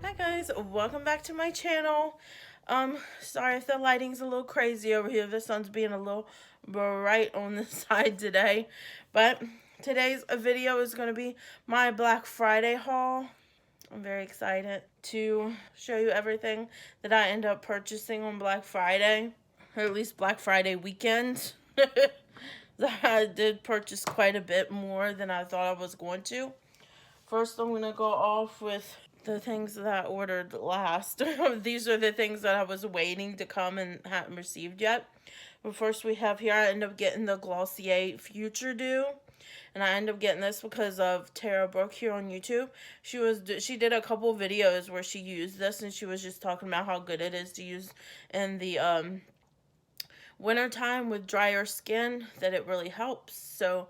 Hi guys, welcome back to my channel. Sorry if the lighting's a little crazy over here. The sun's being a little bright on the side today. But today's video is going to be my Black Friday haul. I'm very excited to show you everything that I end up purchasing on Black Friday. Or at least Black Friday weekend. I did purchase quite a bit more than I thought I was going to. First, I'm going to go off with the things that I ordered last. These are the things that I was waiting to come and hadn't received yet. But first we have here, I ended up getting the Glossier Future Dew. And I ended up getting this because of Tara Brooke here on YouTube. She did a couple videos where she used this and she was just talking about how good it is to use in the wintertime with drier skin, that it really helps. So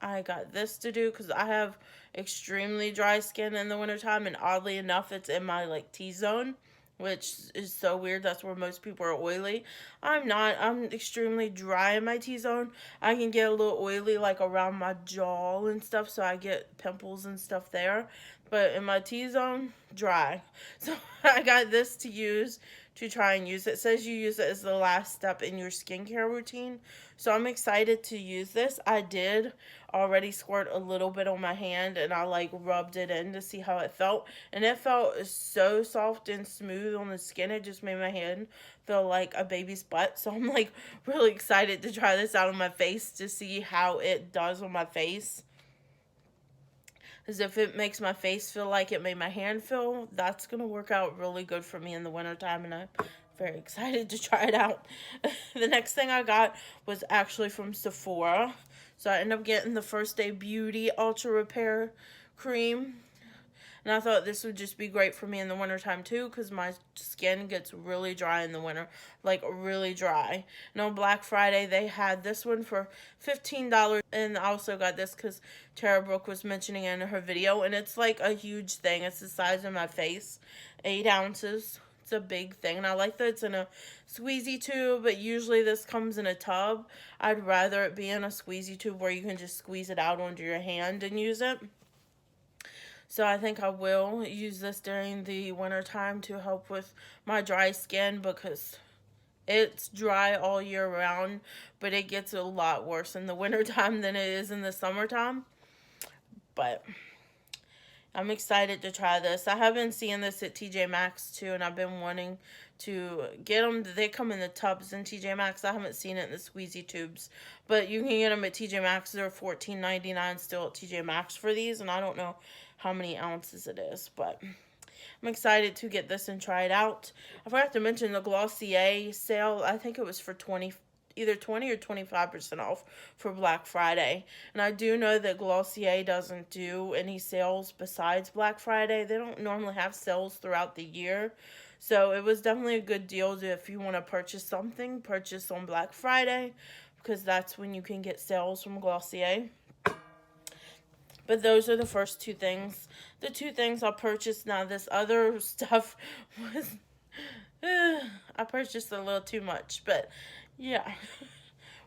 I got this to do because I have extremely dry skin in the wintertime, and oddly enough it's in my like T-zone, which is so weird. That's where most people are oily. I'm not. I'm extremely dry in my T-zone. I can get a little oily like around my jaw and stuff, so I get pimples and stuff there, but in my T-zone, dry. So I got this to use to try and use it. It says you use it as the last step in your skincare routine. So I'm excited to use this. I did already squirt a little bit on my hand and I like rubbed it in to see how it felt. And it felt so soft and smooth on the skin. It just made my hand feel like a baby's butt. So I'm like really excited to try this out on my face to see how it does on my face. As if it makes my face feel like it made my hand feel, that's going to work out really good for me in the wintertime, and I'm very excited to try it out. The next thing I got was actually from Sephora. So I ended up getting the First Day Beauty Ultra Repair Cream. And I thought this would just be great for me in the wintertime too, because my skin gets really dry in the winter. Like really dry. And on Black Friday they had this one for $15. And I also got this because Tara Brooke was mentioning it in her video. And it's like a huge thing. It's the size of my face. 8 ounces. It's a big thing. And I like that it's in a squeezy tube, but usually this comes in a tub. I'd rather it be in a squeezy tube where you can just squeeze it out onto your hand and use it. So I think I will use this during the winter time to help with my dry skin, because it's dry all year round, but it gets a lot worse in the wintertime than it is in the summertime. But I'm excited to try this. I have been seeing this at TJ Maxx too, and I've been wanting to get them. They come in the tubs in TJ Maxx. I haven't seen it in the squeezy tubes, but you can get them at TJ Maxx. They're $14.99 still at TJ Maxx for these, and I don't know how many ounces it is, but I'm excited to get this and try it out. I forgot to mention the Glossier sale. I think it was for either 20 or 25% off for Black Friday. And I do know that Glossier doesn't do any sales besides Black Friday. They don't normally have sales throughout the year. So it was definitely a good deal to, if you want to purchase something, purchase on Black Friday, because that's when you can get sales from Glossier. But those are the first two things. The two things I purchased. Now this other stuff was, I purchased a little too much. But yeah,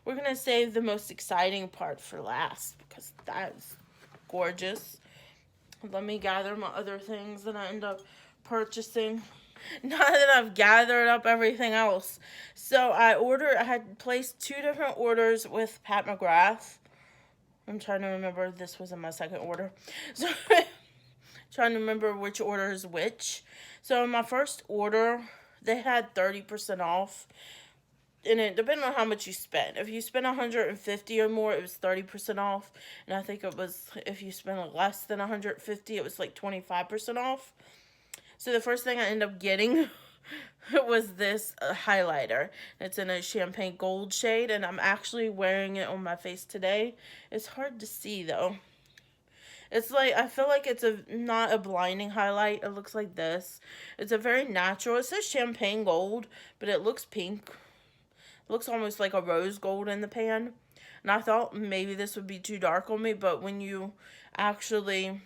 we're going to save the most exciting part for last, because that's gorgeous. Let me gather my other things that I end up purchasing. Now that I've gathered up everything else. So I had placed 2 different orders with Pat McGrath. I'm trying to remember, this was in my second order. So trying to remember which order is which. So in my first order, they had 30% off. And it depended on how much you spent. If you spent $150 or more, it was 30% off. And I think it was, if you spent less than $150, it was like 25% off. So the first thing I ended up getting was this highlighter. It's in a champagne gold shade, and I'm actually wearing it on my face today. It's hard to see though. It's like, I feel like it's not a blinding highlight. It looks like this. It's a very natural. It says champagne gold, but it looks pink. It looks almost like a rose gold in the pan. And I thought maybe this would be too dark on me, but when you actually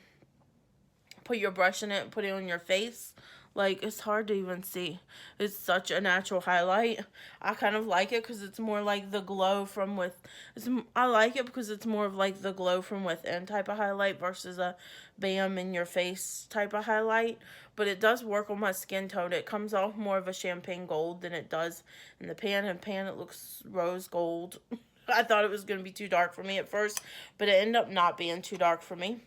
put your brush in it and put it on your face, Like, it's hard to even see. It's such a natural highlight. I kind of like it because it's more like the glow from with. I like it because it's more of like the glow from within type of highlight versus a bam in your face type of highlight. But it does work on my skin tone. It comes off more of a champagne gold than it does in the pan. In pan, it looks rose gold. I thought it was going to be too dark for me at first, but it ended up not being too dark for me.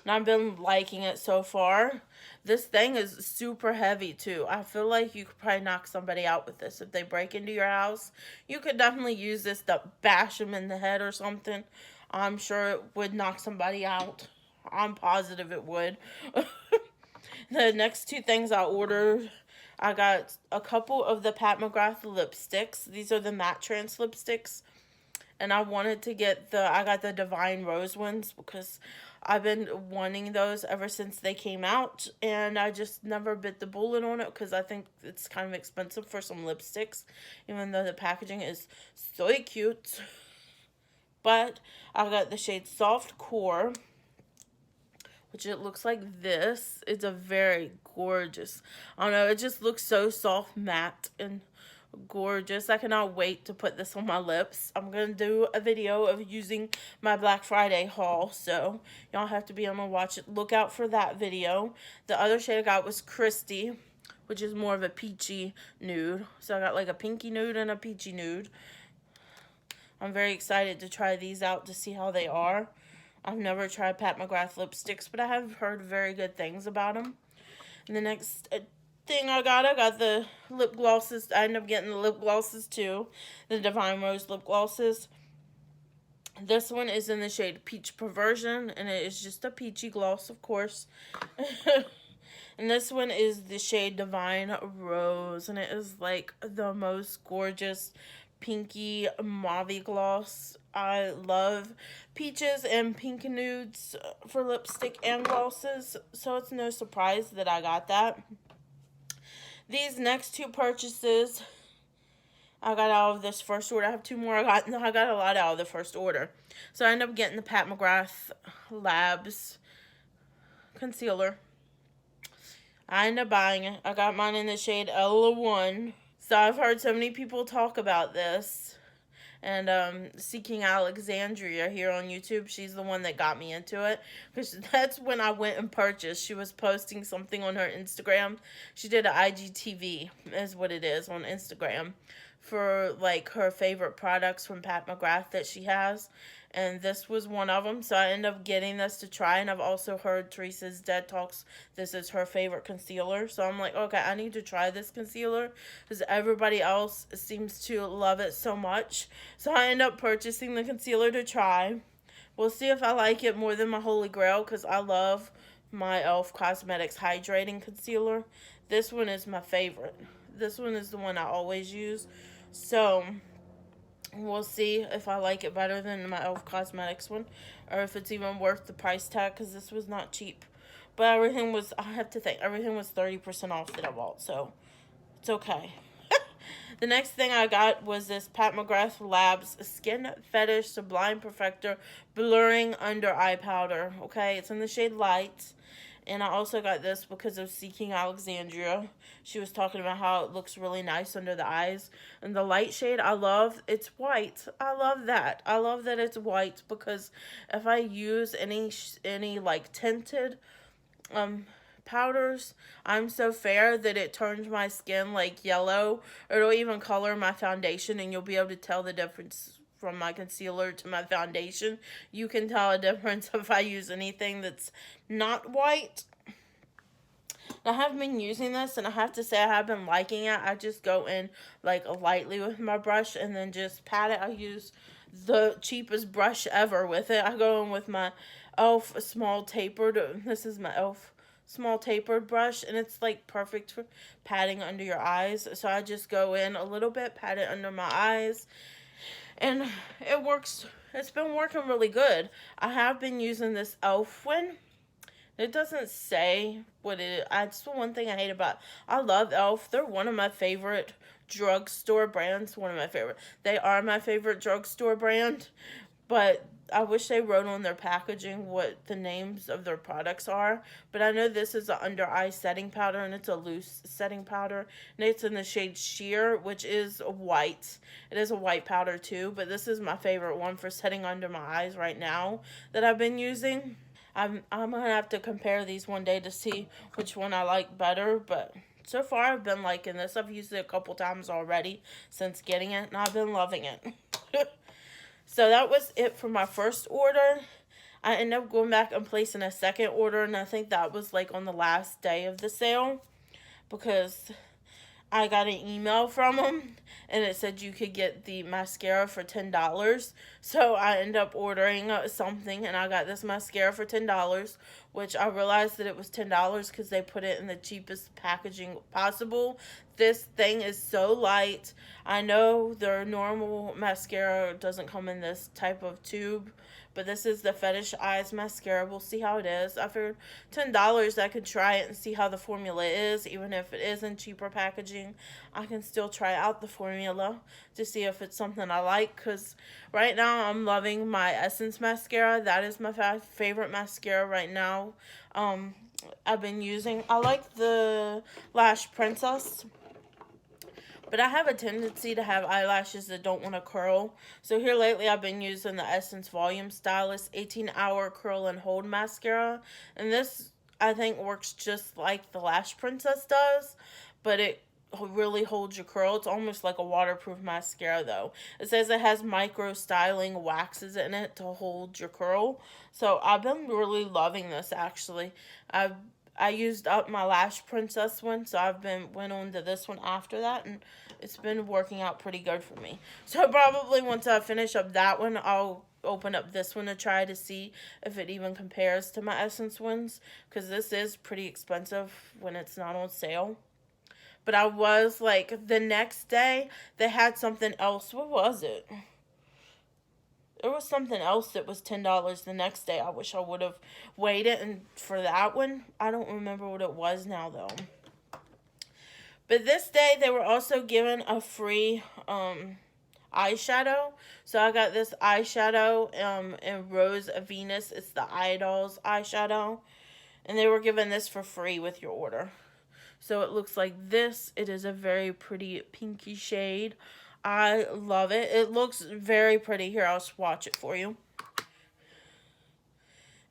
And I've been liking it so far. This thing is super heavy too. I feel like you could probably knock somebody out with this. If they break into your house, you could definitely use this to bash them in the head or something. I'm sure it would knock somebody out. I'm positive it would. The next two things I ordered, I got a couple of the Pat McGrath lipsticks. These are the matte trance lipsticks. And I wanted to get I got the Divine Rose ones because I've been wanting those ever since they came out. And I just never bit the bullet on it because I think it's kind of expensive for some lipsticks. Even though the packaging is so cute. But I got the shade Soft Core, which it looks like this. It's a very gorgeous, I don't know, it just looks so soft, matte, and gorgeous. I cannot wait to put this on my lips. I'm going to do a video of using my Black Friday haul, so y'all have to be on to watch it. Look out for that video. The other shade I got was Christy, which is more of a peachy nude. So I got like a pinky nude and a peachy nude. I'm very excited to try these out to see how they are. I've never tried Pat McGrath lipsticks, but I have heard very good things about them. And the next thing I got the lip glosses. I ended up getting the lip glosses too. The Divine Rose lip glosses. This one is in the shade Peach Perversion, and it is just a peachy gloss, of course. And this one is the shade Divine Rose, and it is like the most gorgeous pinky mauve gloss. I love peaches and pink nudes for lipstick and glosses, so it's no surprise that I got that. These next two purchases I got out of this first order. I have two more. I got a lot out of the first order. So I ended up getting the Pat McGrath Labs concealer. I ended up buying it. I got mine in the shade L1. So I've heard so many people talk about this. And Seeking Alexandria here on YouTube, she's the one that got me into it. Because that's when I went and purchased. She was posting something on her Instagram. She did an IGTV, is what it is, on Instagram. For, like, her favorite products from Pat McGrath that she has. And this was one of them. So I ended up getting this to try. And I've also heard Teresa's Dead Talks. This is her favorite concealer. So I'm like, okay, I need to try this concealer. Because everybody else seems to love it so much. So I end up purchasing the concealer to try. We'll see if I like it more than my Holy Grail. Because I love my e.l.f. Cosmetics Hydrating Concealer. This one is my favorite. This one is the one I always use. So we'll see if I like it better than my e.l.f. Cosmetics one, or if it's even worth the price tag, because this was not cheap. But everything was, I have to think, everything was 30% off that I bought, so it's okay. The next thing I got was this Pat McGrath Labs Skin Fetish Sublime Perfector Blurring Under Eye Powder. Okay, it's in the shade Light. And I also got this because of Seeking Alexandria. She was talking about how it looks really nice under the eyes. And the light shade, I love, it's white. I love that. I love that it's white because if I use any like tinted powders, I'm so fair that it turns my skin like yellow. Or it'll even color my foundation, and you'll be able to tell the difference from my concealer to my foundation. You can tell a difference if I use anything that's not white. I have been using this, and I have to say I have been liking it. I just go in like lightly with my brush and then just pat it. I use the cheapest brush ever with it. I go in with my e.l.f. small tapered. This is my e.l.f. small tapered brush, and it's like perfect for patting under your eyes. So I just go in a little bit, pat it under my eyes. And it works. It's been working really good. I have been using this e.l.f. one. It doesn't say what it is. That's the one thing I hate about it. I love e.l.f. They're one of my favorite drugstore brands. One of my favorite. They are my favorite drugstore brand. But I wish they wrote on their packaging what the names of their products are, but I know this is an under eye setting powder, and it's a loose setting powder, and it's in the shade Sheer, which is white. It is a white powder too, but this is my favorite one for setting under my eyes right now that I've been using. I'm gonna have to compare these one day to see which one I like better, but so far I've been liking this. I've used it a couple times already since getting it, and I've been loving it. So that was it for my first order. I ended up going back and placing a second order, and I think that was like on the last day of the sale, because I got an email from them and it said you could get the mascara for $10. So I ended up ordering something, and I got this mascara for $10, which I realized that it was $10 because they put it in the cheapest packaging possible. This thing is so light. I know their normal mascara doesn't come in this type of tube, but this is the Fetish Eyes mascara. We'll see how it is. I figured $10 I could try it and see how the formula is. Even if it is in cheaper packaging, I can still try out the formula to see if it's something I like. Because right now I'm loving my Essence mascara. That is my favorite mascara right now. I've been using, I like the Lash Princess, but I have a tendency to have eyelashes that don't want to curl. So here lately I've been using the Essence Volume Stylist 18-Hour Curl and Hold Mascara. And this, I think, works just like the Lash Princess does, but it really holds your curl. It's almost like a waterproof mascara though. It says it has micro styling waxes in it to hold your curl. So I've been really loving this actually. I used up my Lash Princess one, so went on to this one after that, and it's been working out pretty good for me. So probably once I finish up that one, I'll open up this one to try to see if it even compares to my Essence ones, because this is pretty expensive when it's not on sale. But I was like, the next day, they had something else. What was it? There was something else that was $10 the next day. I wish I would have waited for that one. I don't remember what it was now, though. But this day, they were also given a free eyeshadow. So I got this eyeshadow in Rose of Venus. It's the Idols eyeshadow. And they were given this for free with your order. So it looks like this. It is a very pretty pinky shade. I love it. It looks very pretty. Here, I'll swatch it for you.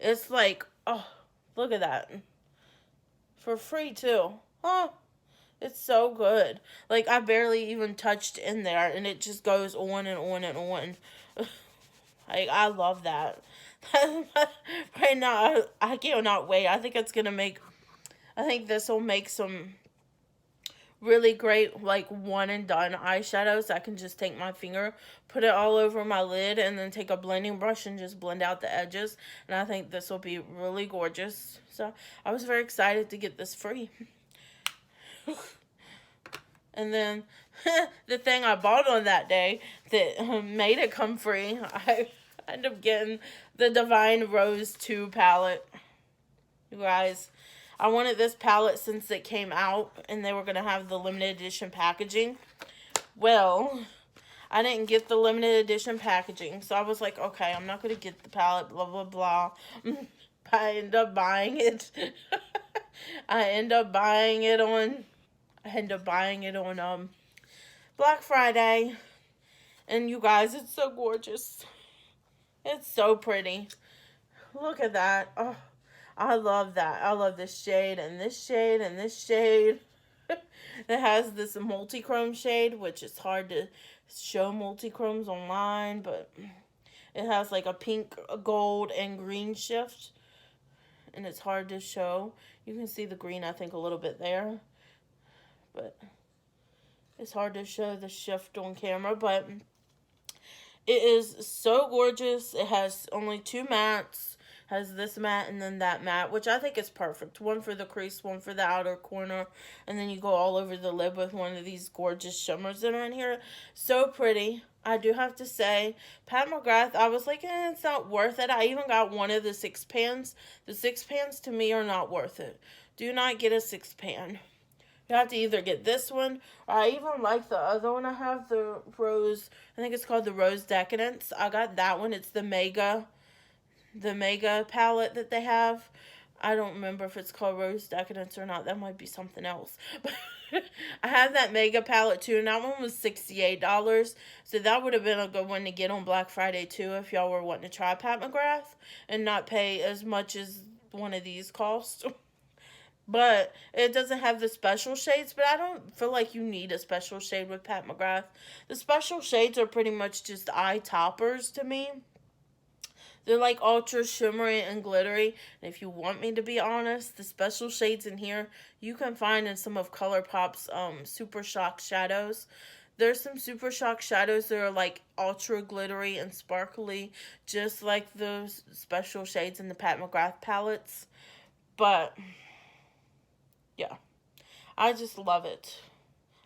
It's like, oh, look at that. For free, too. Oh, it's so good. Like, I barely even touched in there, and it just goes on and on and on. Like, I love that. Right now, I cannot wait. I think this will make some really great, like, one and done eyeshadows. I can just take my finger, put it all over my lid, and then take a blending brush and just blend out the edges. And I think this will be really gorgeous. So I was very excited to get this free. And then the thing I bought on that day that made it come free, I ended up getting the Divine Rose 2 palette. You guys, I wanted this palette since it came out and they were going to have the limited edition packaging. Well, I didn't get the limited edition packaging, so I was like, okay, I'm not going to get the palette, blah, blah, blah. I ended up buying it. I ended up buying it on Black Friday. And you guys, it's so gorgeous. It's so pretty. Look at that. Oh, I love that. I love this shade and this shade and this shade. It has this multi-chrome shade, which is hard to show multi-chromes online, but it has like a pink, gold, and green shift, and it's hard to show. You can see the green, I think, a little bit there, but it's hard to show the shift on camera, but it is so gorgeous. It has only 2 mattes. Has this matte and then that matte, which I think is perfect. One for the crease, one for the outer corner, and then you go all over the lid with one of these gorgeous shimmers that are in here. So pretty. I do have to say, Pat McGrath, I was like, it's not worth it. I even got one of the 6 pans. The 6 pans to me are not worth it. Do not get a 6 pan. You have to either get this one, or I even like the other one I have, the Rose, I think it's called the Rose Decadence. I got that one. It's the Mega palette that they have. I don't remember if it's called Rose Decadence or not. That might be something else. But I have that Mega palette too, and that one was $68. So that would have been a good one to get on Black Friday too if y'all were wanting to try Pat McGrath and not pay as much as one of these cost. But it doesn't have the special shades, but I don't feel like you need a special shade with Pat McGrath. The special shades are pretty much just eye toppers to me. They're like ultra shimmery and glittery. And if you want me to be honest, the special shades in here you can find in some of ColourPop's Super Shock shadows. There's some Super Shock shadows that are like ultra glittery and sparkly, just like those special shades in the Pat McGrath palettes. But yeah, I just love it.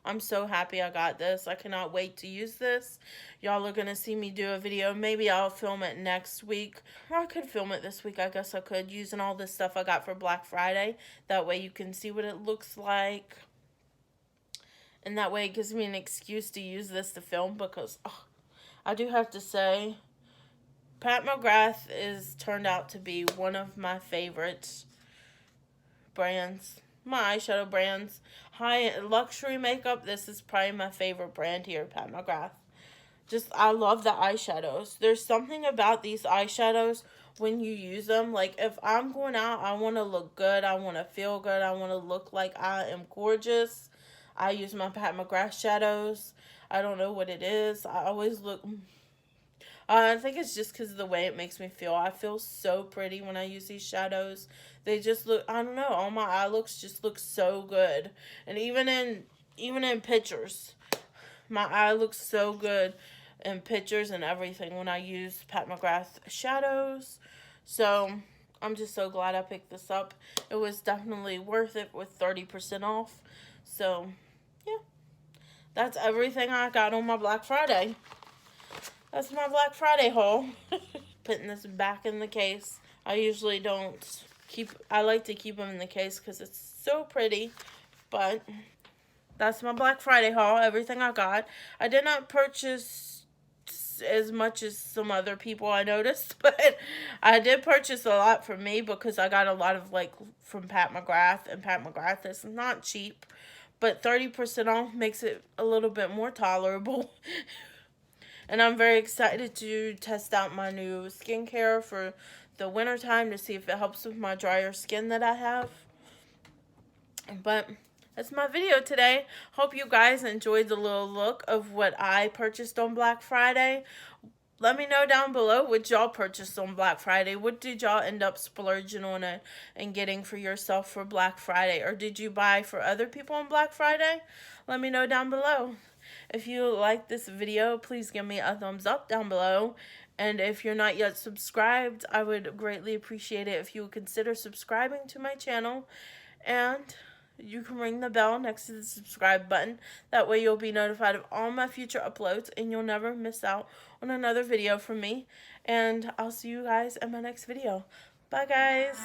I'm so happy I got this. I cannot wait to use this. Y'all are going to see me do a video. Maybe I'll film it next week. Or I could film it this week. I guess I could. Using all this stuff I got for Black Friday. That way you can see what it looks like. And that way it gives me an excuse to use this to film. Because I do have to say, Pat McGrath is turned out to be one of my favorite brands. My eyeshadow brands. High luxury makeup, this is probably my favorite brand here, Pat McGrath. Just, I love the eyeshadows. There's something about these eyeshadows when you use them. Like, if I'm going out, I want to look good. I want to feel good. I want to look like I am gorgeous. I use my Pat McGrath shadows. I don't know what it is. I always look... I think it's just because of the way it makes me feel. I feel so pretty when I use these shadows. They just look, I don't know, all my eye looks just look so good. And even in pictures, my eye looks so good in pictures and everything when I use Pat McGrath shadows. So, I'm just so glad I picked this up. It was definitely worth it with 30% off. So, yeah. That's everything I got on my Black Friday. That's my Black Friday haul. Putting this back in the case. I usually don't I like to keep them in the case because it's so pretty. But that's my Black Friday haul. Everything I got. I did not purchase as much as some other people I noticed. But I did purchase a lot for me because I got a lot of like from Pat McGrath. And Pat McGrath is not cheap. But 30% off makes it a little bit more tolerable. And I'm very excited to test out my new skincare for the winter time to see if it helps with my drier skin that I have. But that's my video today. Hope you guys enjoyed the little look of what I purchased on Black Friday. Let me know down below what y'all purchased on Black Friday. What did y'all end up splurging on it and getting for yourself for Black Friday? Or did you buy for other people on Black Friday? Let me know down below. If you like this video, please give me a thumbs up down below. And if you're not yet subscribed, I would greatly appreciate it if you would consider subscribing to my channel. And you can ring the bell next to the subscribe button. That way you'll be notified of all my future uploads and you'll never miss out on another video from me. And I'll see you guys in my next video. Bye, guys.